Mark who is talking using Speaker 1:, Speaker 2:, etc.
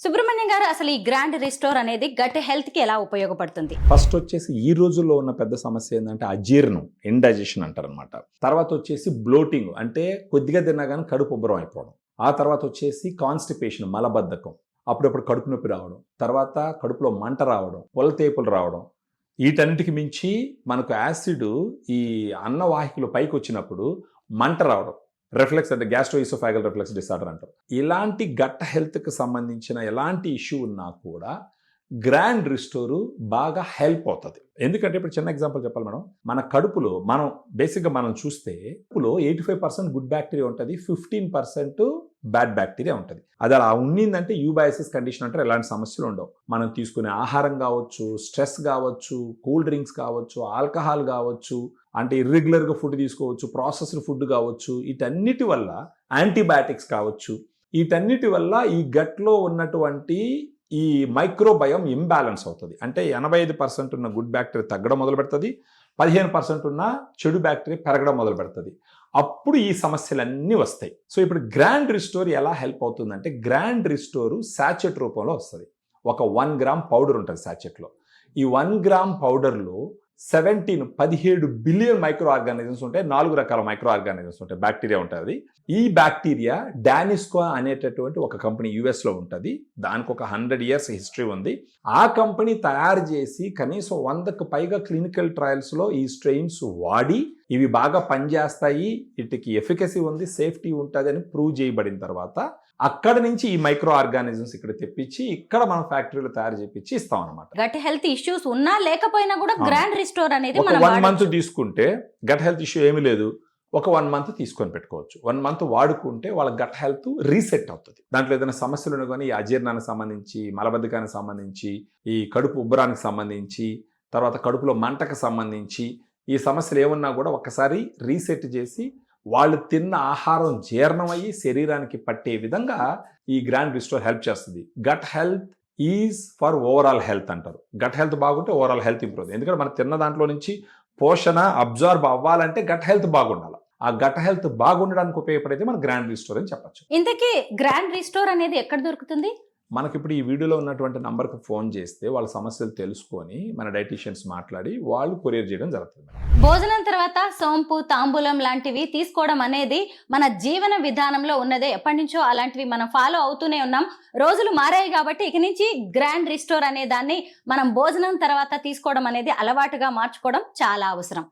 Speaker 1: సుబ్రహ్మణ్యం గారు, అసలు ఈ గ్రాండ్ రిస్టోర్ అనేది గట్ హెల్త్ కి ఎలా ఉపయోగపడుతుంది?
Speaker 2: ఫస్ట్ వచ్చేసి ఈ రోజుల్లో ఉన్న పెద్ద సమస్య ఏంటంటే అజీర్ణం, ఇండైజెషన్ అంటారనమాట. తర్వాత వచ్చేసి బ్లోటింగ్, అంటే కొద్దిగా తిన్నా కానీ కడుపు ఉబ్బరం అయిపోవడం. ఆ తర్వాత వచ్చేసి కాన్స్టిపేషన్, మలబద్ధకం, అప్పుడప్పుడు కడుపు నొప్పి రావడం, తర్వాత కడుపులో మంట రావడం, పొలతేపులు రావడం. వీటన్నిటికి మించి మనకు యాసిడ్ ఈ అన్నవాహికలు పైకి వచ్చినప్పుడు మంట రావడం, రిఫ్లెక్స్ అంటే గ్యాస్ట్రోఇసోఫాగల్ రిఫ్లెక్స్ డిసార్డర్ అంటారు. ఇలాంటి గట్ హెల్త్కి సంబంధించిన ఎలాంటి ఇష్యూ ఉన్నా కూడా గ్రాండ్ రిస్టోర్ బాగా హెల్ప్ అవుతుంది. ఎందుకంటే ఇప్పుడు చిన్న ఎగ్జాంపుల్ చెప్పాలి మేడం, మన కడుపులో బేసిక్గా మనం చూస్తే కడుపులో 85% గుడ్ బ్యాక్టీరియా ఉంటుంది, 15% బ్యాడ్ బ్యాక్టీరియా ఉంటుంది. అది అలా ఉన్నిందంటే యూబయాసిస్ కండిషన్ అంటారు. ఎలాంటి సమస్యలు ఉండవు. మనం తీసుకునే ఆహారం కావచ్చు, స్ట్రెస్ కావచ్చు, కూల్ డ్రింక్స్ కావచ్చు, ఆల్కహాల్ కావచ్చు, అంటే ఇర్రెగ్యులర్గా ఫుడ్ తీసుకోవచ్చు, ప్రాసెస్డ్ ఫుడ్ కావచ్చు, వీటన్నిటి వల్ల యాంటీబయాటిక్స్ కావచ్చు, వీటన్నిటి వల్ల ఈ గట్లో ఉన్నటువంటి ఈ మైక్రోబయోమ్ ఇంబ్యాలెన్స్ అవుతుంది. అంటే 85% ఉన్న గుడ్ బ్యాక్టీరియా తగ్గడం మొదలు పెడుతుంది, 15% ఉన్న చెడు బ్యాక్టీరియా పెరగడం మొదలు పెడుతుంది. అప్పుడు ఈ సమస్యలన్నీ వస్తాయి. సో ఇప్పుడు గ్రాండ్ రిస్టోర్ ఎలా హెల్ప్ అవుతుందంటే, గ్రాండ్ రిస్టోర్ సాచెట్ రూపంలో వస్తుంది. ఒక 1 గ్రామ్ పౌడర్ ఉంటుంది సాచెట్లో. ఈ 1 గ్రామ్ పౌడర్లో 17 బిలియన్ మైక్రో ఆర్గానిజమ్స్ ఉంటాయి. 4 రకాల మైక్రో ఆర్గానిజమ్స్ ఉంటాయి, బ్యాక్టీరియా ఉంటుంది. ఈ బ్యాక్టీరియా డానిస్కో అనేటటువంటి ఒక కంపెనీ యుఎస్లో ఉంటుంది. దానికి ఒక 100 years హిస్టరీ ఉంది. ఆ కంపెనీ తయారు చేసి కనీసం 100కు పైగా క్లినికల్ ట్రయల్స్లో ఈ స్ట్రెయిన్స్ వాడి ఇవి బాగా పనిచేస్తాయి, వీటికి ఎఫికసీ ఉంది, సేఫ్టీ ఉంటుంది అని ప్రూవ్ చేయబడిన తర్వాత అక్కడ నుంచి ఈ మైక్రో ఆర్గానిజమ్స్ ఇక్కడ తెప్పించి ఇక్కడ మనం ఫ్యాక్టరీలో తయారు చేపించి ఇస్తాం అనమాట.
Speaker 1: గట్ హెల్త్ ఇష్యూస్ ఉన్నా లేకపోయినా కూడా గ్రాండ్ రిస్టోర్ అనేది
Speaker 2: ఒక 1 month తీసుకుంటే గట్ హెల్త్ ఇష్యూ ఏమీ లేదు, ఒక 1 month తీసుకొని పెట్టుకోవచ్చు. 1 month వాడుకుంటే వాళ్ళ గట్ హెల్త్ రీసెట్ అవుతుంది. దాంట్లో ఏదైనా సమస్యలు ఉన్నా కానీ ఈ అజీర్ణానికి సంబంధించి, మలబద్ధకానికి సంబంధించి, ఈ కడుపు ఉబ్బరానికి సంబంధించి, తర్వాత కడుపులో మంటకు సంబంధించి ఈ సమస్యలు ఏమున్నా కూడా ఒక్కసారి రీసెట్ చేసి వాళ్ళు తిన్న ఆహారం జీర్ణమయ్యి శరీరానికి పట్టే విధంగా ఈ గ్రాండ్ రిస్టోర్ హెల్ప్ చేస్తుంది. Gut health is for overall health అంటారు. గట్ హెల్త్ బాగుంటే ఓవరాల్ హెల్త్ ఇంప్రూవ్ అవుతుంది. ఎందుకంటే మనం తిన్న దాంట్లో నుంచి పోషణ అబ్జార్బ్ అవ్వాలంటే గట్ హెల్త్ బాగుండాలి. ఆ గట్ హెల్త్ బాగుండడానికి ఉపయోగపడేది మన గ్రాండ్ రిస్టోర్ అని చెప్పచ్చు.
Speaker 1: ఇంతకీ గ్రాండ్ రిస్టోర్ అనేది ఎక్కడ దొరుకుతుంది?
Speaker 2: మనకి ఇప్పుడు ఈ వీడియోలో ఉన్నటువంటి నంబర్కి ఫోన్ చేస్తే వాళ్ళ సమస్యలు తెలుసుకొని మన డైటీషియన్స్ మాట్లాడి వాళ్ళు కొరియర్ చేయడం జరుగుతుంది.
Speaker 1: భోజనం తర్వాత సోంపు, తాంబూలం లాంటివి తీసుకోవడం అనేది మన జీవన విధానంలో ఉన్నదే. ఎప్పటి నుంచో అలాంటివి మనం ఫాలో అవుతూనే ఉన్నాం. రోజులు మారాయి కాబట్టి ఇక నుంచి గ్రాండ్ రిస్టోర్ అనే దాన్ని మనం భోజనం తర్వాత తీసుకోవడం అనేది అలవాటుగా మార్చుకోవడం చాలా అవసరం.